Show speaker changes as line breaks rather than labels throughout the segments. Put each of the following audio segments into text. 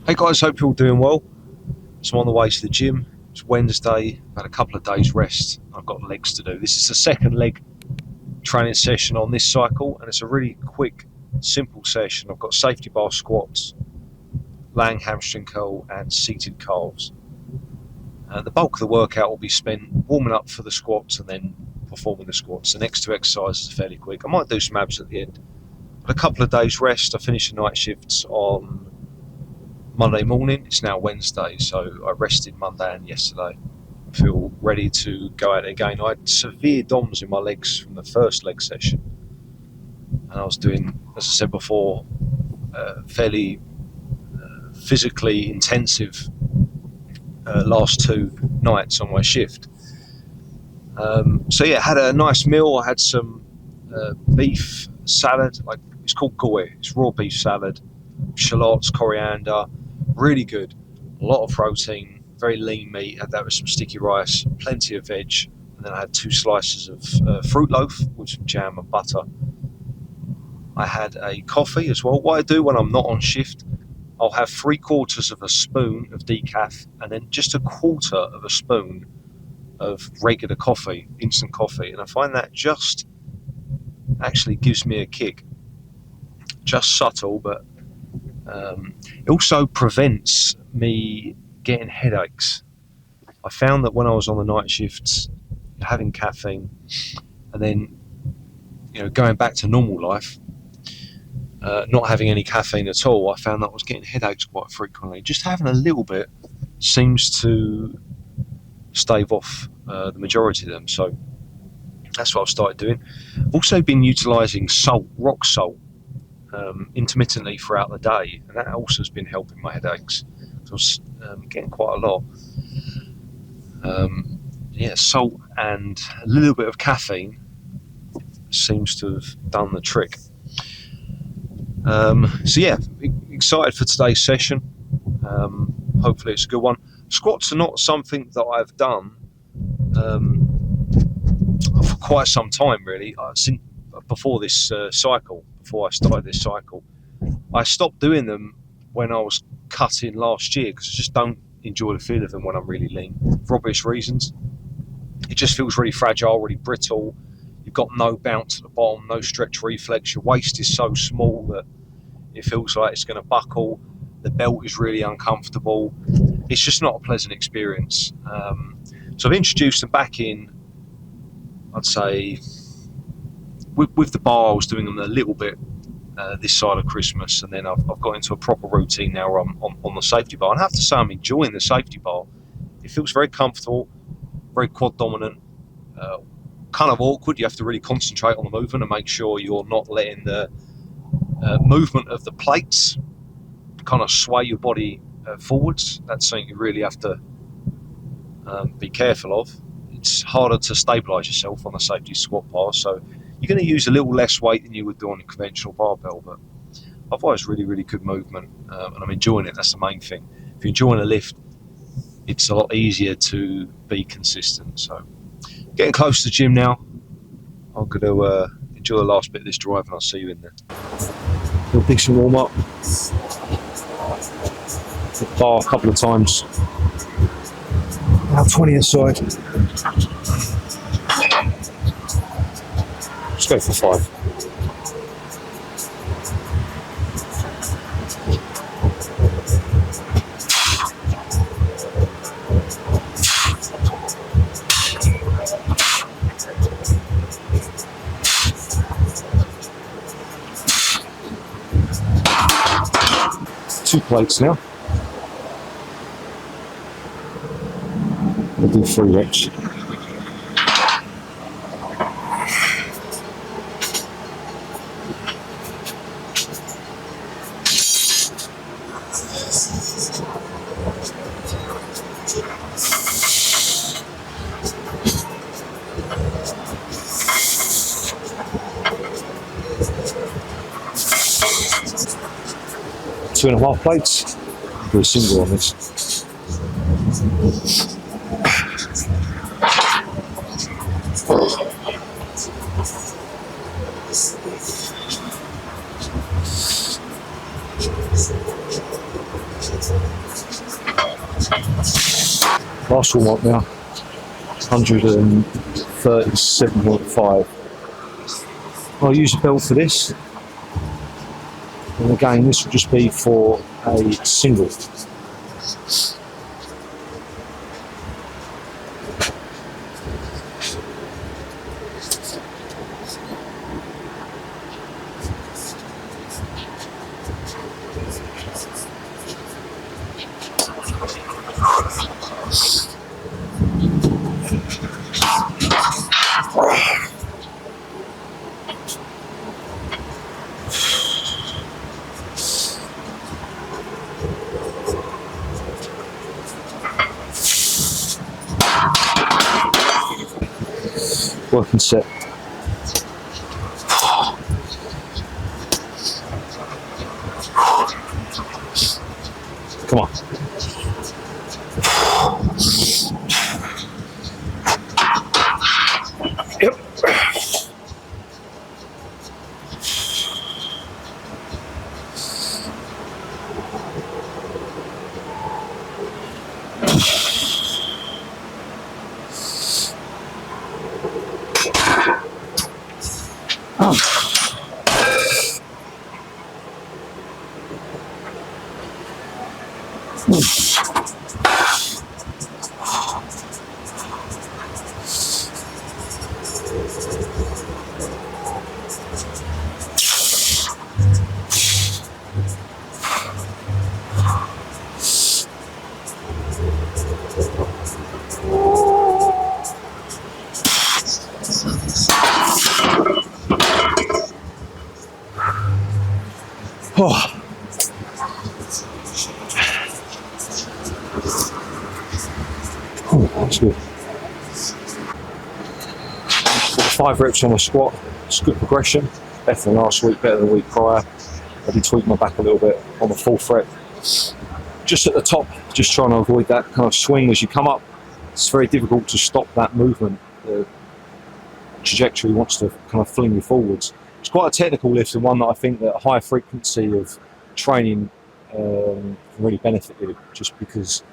Hey guys, hope you're all doing well. So I'm on the way to the gym. It's Wednesday, I've had a couple of days rest. I've got legs to do. This is the second leg training session on this cycle, and it's a really quick, simple session. I've got safety bar squats, laying hamstring curl and seated calves. The bulk of the workout will be spent warming up for the squats and then performing the squats. The next two exercises are fairly quick. I might do some abs at the end. But a couple of days rest. I finished the night shifts on Monday morning. It's now Wednesday, so I rested Monday and yesterday. I feel ready to go out again. I had severe DOMs in my legs from the first leg session, and I was doing, as I said before, fairly physically intensive last two nights on my shift. So yeah, had a nice meal. I had some beef salad, like it's called goy. It's raw beef salad, shallots, coriander. Really good, a lot of protein, very lean meat. Had that with some sticky rice, plenty of veg, and then I had 2 slices of fruit loaf with some jam and butter. I had a coffee as well. What I do when I'm not on shift, I'll have 3/4 of a spoon of decaf and then just 1/4 of a spoon of regular coffee, instant coffee, and I find that just actually gives me a kick. Just subtle, but it also prevents me getting headaches. I found that when I was on the night shifts, having caffeine and then going back to normal life, not having any caffeine at all, I found that I was getting headaches quite frequently. Just having a little bit seems to stave off the majority of them, so that's what I've started doing. I've also been utilising salt, rock salt, intermittently throughout the day, and that also has been helping my headaches. So I was getting quite a lot. Salt and a little bit of caffeine seems to have done the trick. So yeah, excited for today's session. Hopefully it's a good one. Squats are not something that I've done for quite some time, really. Since before this cycle, before I started this cycle, I stopped doing them when I was cutting last year because I just don't enjoy the feel of them when I'm really lean, for obvious reasons. It just feels really fragile, really brittle. You've got no bounce at the bottom, no stretch reflex. Your waist is so small that it feels like it's going to buckle. The belt is really uncomfortable. It's just not a pleasant experience. So I've introduced them back in, I'd say, with the bar. I was doing them a little bit this side of Christmas, and then I've got into a proper routine now where I'm on the safety bar. And I have to say I'm enjoying the safety bar. It feels very comfortable, very quad dominant, kind of awkward. You have to really concentrate on the movement and make sure you're not letting the movement of the plates kind of sway your body forwards. That's something you really have to be careful of. It's harder to stabilize yourself on the safety squat bar, so you're going to use a little less weight than you would do on a conventional barbell, but otherwise really, really good movement, and I'm enjoying it. That's the main thing. If you're enjoying a lift, it's a lot easier to be consistent. So getting close to the gym now. I'm going to enjoy the last bit of this drive, and I'll see you in there. We'll do some warm up. The bar a couple of times. About 20 aside. Let's go for 5. Two plates now. We'll do 3 reps. Two and a half plates. Do a single on this.
Last warm up now, 137.5. I'll use a belt for this, and again this will just be for a single. Working set. Come on. Yep. Oh. Oh, that's good. 5 reps on a squat. It's good progression. Better than last week, better than the week prior. I did tweak my back a little bit on the 4th rep. Just at the top, just trying to avoid that kind of swing as you come up. It's very difficult to stop that movement. The trajectory wants to kind of fling you forwards. It's quite a technical lift, and one that I think that a high frequency of training can really benefit you, just because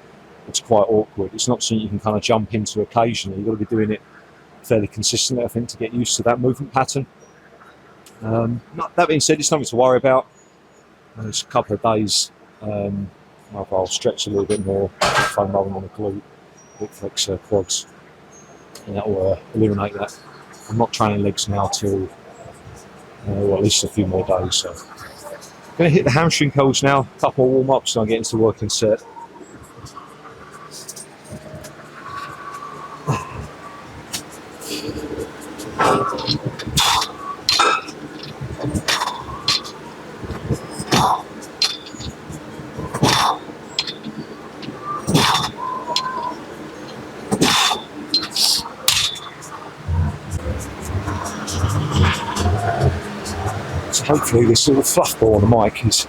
it's quite awkward. It's not something you can kind of jump into occasionally. You've got to be doing it fairly consistently, I think, to get used to that movement pattern. That being said, it's nothing to worry about. There's a couple of days I'll stretch a little bit more, foam rolling on the glute, hip flexor, quads, and that will eliminate that. I'm not training legs now till at least a few more days. So I'm going to hit the hamstring curls now, a couple more warm-ups, and I'll get into the working set. So hopefully this little fluff ball on the mic is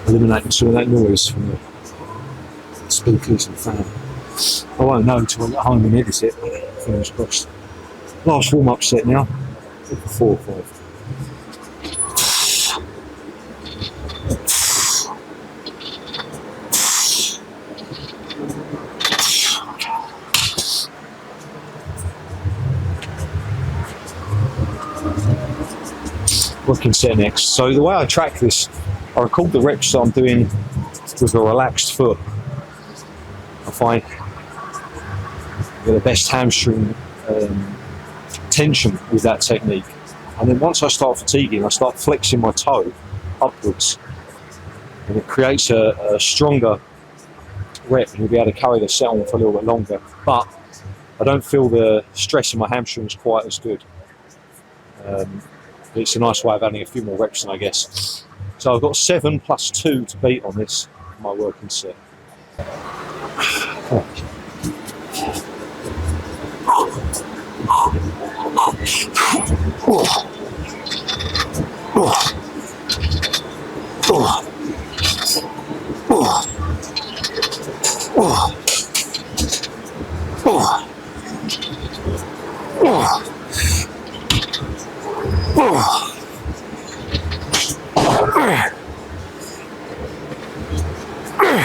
eliminating some of that noise from the speakers and fan. I won't know until I get home and edit it, fingers crossed. Last warm-up set now, 4 or 5. Working set next. So the way I track this, I record the reps that I'm doing with a relaxed foot. I find the best hamstring tension with that technique, and then once I start fatiguing, I start flexing my toe upwards, and it creates a stronger rep, and you'll be able to carry the set on for a little bit longer, but I don't feel the stress in my hamstrings quite as good. It's a nice way of adding a few more reps in, I guess. So I've got 7 plus 2 to beat on this, my working set. Oh. The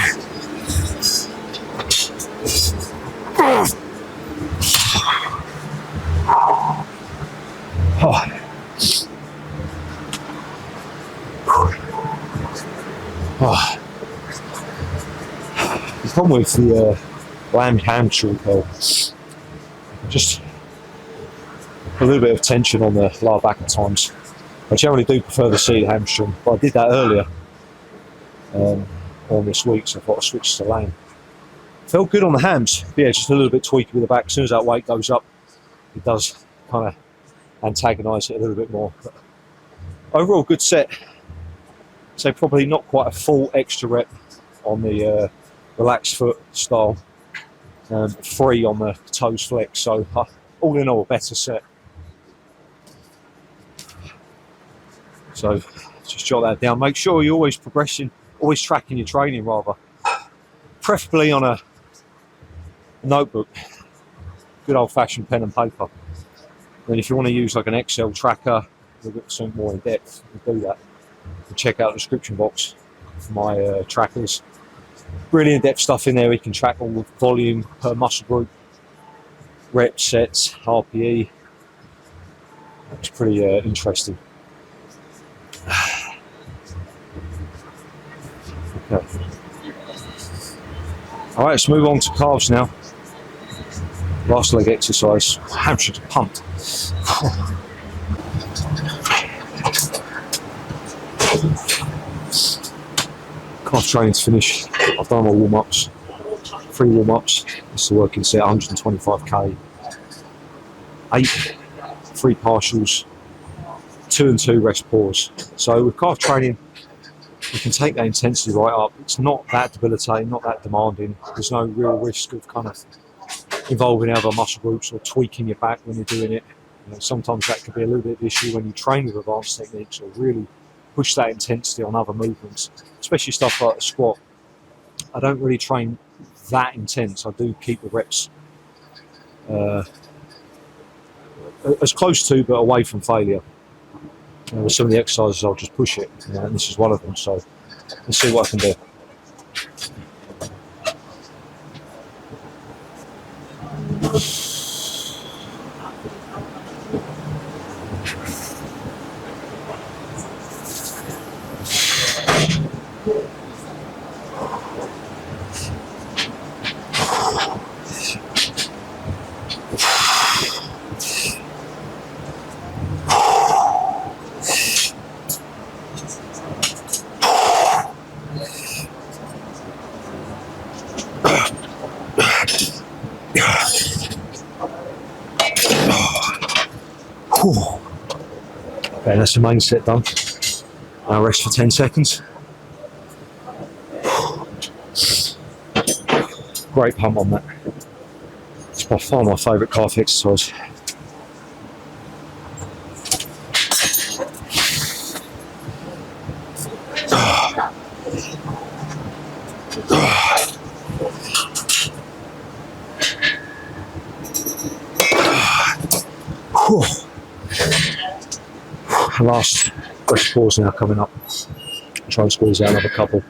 problem with the hamstring curl, just a little bit of tension on the lower back at times. I generally do prefer the seated hamstring, but I did that earlier on this week, so I thought I'd switch to lane. Felt good on the hams, yeah, just a little bit tweaky with the back. As soon as that weight goes up, it does kind of antagonise it a little bit more. But overall, good set. So probably not quite a full extra rep on the relaxed foot style, 3 on the toes flex. So all in all, better set. So just jot that down. Make sure you're always progressing, always tracking your training rather. Preferably on a notebook, good old-fashioned pen and paper. And if you want to use like an Excel tracker, we'll get something more in depth, we'll do that. And check out the description box for my trackers. Really in-depth stuff in there. We can track all the volume per muscle group, reps, sets, RPE. It's pretty interesting. Okay. All right, let's move on to calves now. Last leg exercise. Hamstrings pumped. Calf training's finished. I've done my warm-ups. 3 warm-ups. This is the working set, 125k. 8, 3 partials, 2 and 2 rest pause. So with calf training, you can take that intensity right up. It's not that debilitating, not that demanding. There's no real risk of kind of involving other muscle groups or tweaking your back when you're doing it. You know, sometimes that could be a little bit of an issue when you train with advanced techniques or really push that intensity on other movements, especially stuff like the squat. I don't really train that intense. I do keep the reps as close to, but away from failure. With some of the exercises, I'll just push it, and this is one of them. So let's see what I can do. Okay, that's the main set done. Now rest for 10 seconds. Great pump on that. It's by far my favourite calf exercise. Last rest pause now coming up. Try and squeeze out another couple.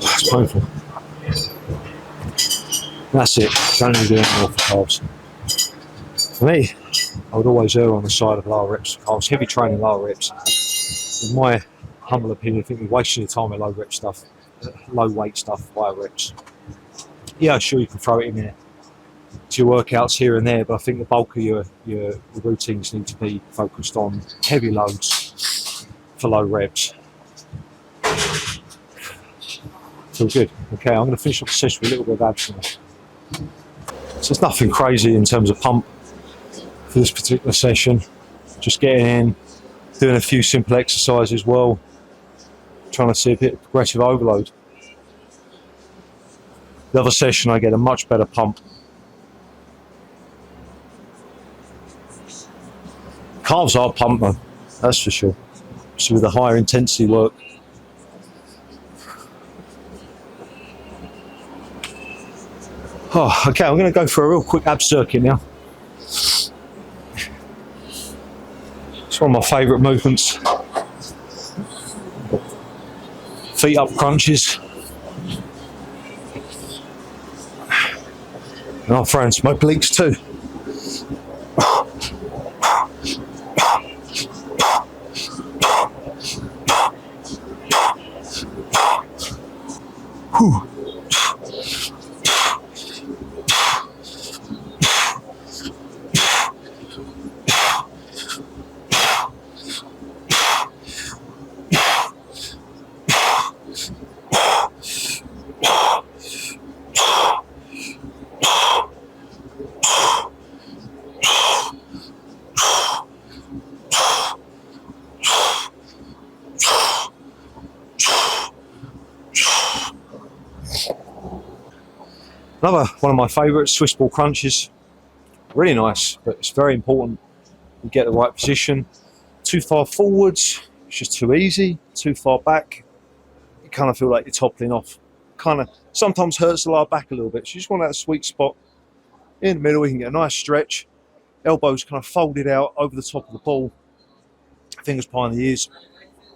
That's painful. That's it. Don't need to do any more for calves. For me, I would always err on the side of lower reps for calves. Heavy training, lower reps. In my humble opinion, I think you're wasting your time with low rep stuff, low weight stuff, higher reps. Yeah, sure, you can throw it in there to your workouts here and there, but I think the bulk of your routines need to be focused on heavy loads for low reps. Feel good. Okay, I'm going to finish up the session with a little bit of abs now. So it's nothing crazy in terms of pump for this particular session. Just getting in, doing a few simple exercises as well, trying to see a bit of progressive overload. The other session I get a much better pump calves are pumped though, that's for sure. So with the higher intensity work. Oh, okay, I'm going to go for a real quick ab circuit now. It's one of my favourite movements. Feet up crunches. And I'll throw in some obliques too. Whew. Another one of my favourites, Swiss ball crunches. Really nice, but it's very important you get the right position. Too far forwards, it's just too easy. Too far back, you kind of feel like you're toppling off. Kind of sometimes hurts the lower back a little bit. So you just want that sweet spot in the middle. You can get a nice stretch. Elbows kind of folded out over the top of the ball. Fingers behind the ears.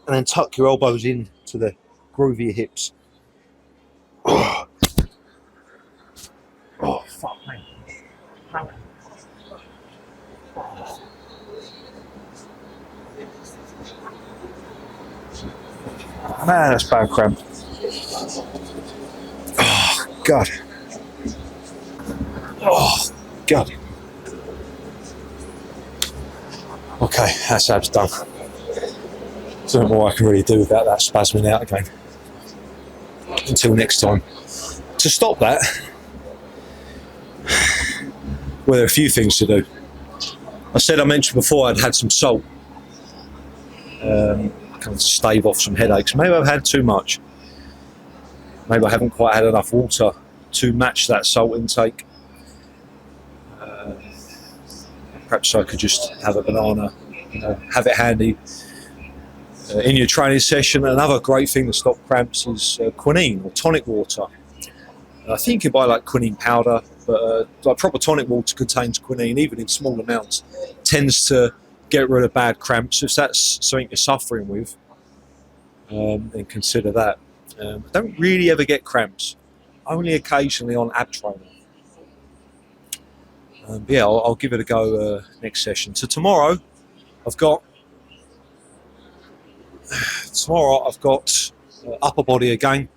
And then tuck your elbows in to the groove of your hips. Oh, fuck me. Man, that's bad cramp. Oh, God. Oh, God. Okay, that's abs done. Don't know what I can really do without that spasming out again. Until next time. To stop that, well, there are a few things to do. I mentioned before I'd had some salt. Kind of stave off some headaches. Maybe I've had too much. Maybe I haven't quite had enough water to match that salt intake. Perhaps I could just have a banana, have it handy in your training session. Another great thing to stop cramps is quinine or tonic water. I think you can buy like quinine powder, but like proper tonic water contains quinine, even in small amounts. Tends to get rid of bad cramps. If that's something you're suffering with, then consider that. I don't really ever get cramps, only occasionally on ab training. But yeah, I'll give it a go next session. So tomorrow I've got upper body again.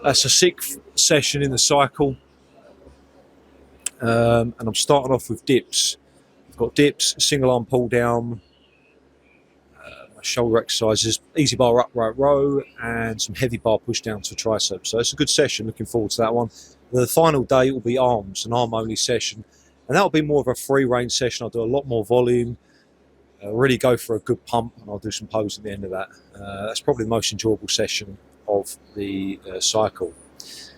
That's a 6th session in the cycle, and I'm starting off with dips. I've got dips, single arm pull down, my shoulder exercises, easy bar upright row, and some heavy bar push downs for triceps. So it's a good session, looking forward to that one. The final day will be arms, an arm only session, and that'll be more of a free range session. I'll do a lot more volume, really go for a good pump, and I'll do some pose at the end of that. That's probably the most enjoyable session of the cycle.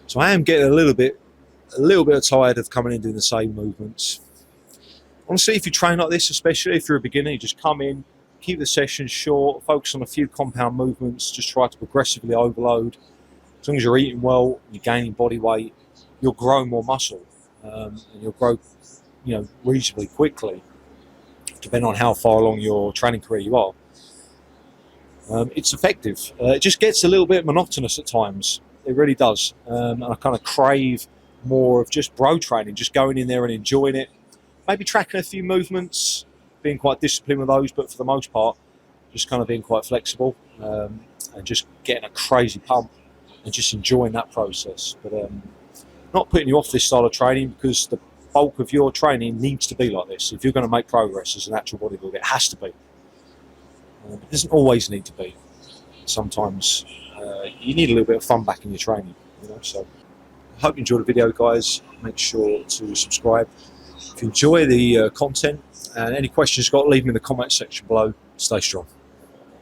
So I am getting a little bit tired of coming in doing the same movements. Honestly, if you train like this, especially if you're a beginner, you just come in, keep the session short, focus on a few compound movements, just try to progressively overload. As long as you're eating well, you're gaining body weight, you'll grow more muscle, and you'll grow, reasonably quickly, depending on how far along your training career you are. It's effective. It just gets a little bit monotonous at times. It really does. And I kind of crave more of just bro training, just going in there and enjoying it. Maybe tracking a few movements, being quite disciplined with those, but for the most part, just kind of being quite flexible and just getting a crazy pump and just enjoying that process. But not putting you off this style of training, because the bulk of your training needs to be like this. If you're going to make progress as an actual bodybuilder, it has to be. It doesn't always need to be. Sometimes you need a little bit of fun back in your training, So I hope you enjoyed the video, guys. Make sure to subscribe. If you enjoy the content and any questions you've got, leave them in the comment section below. Stay strong.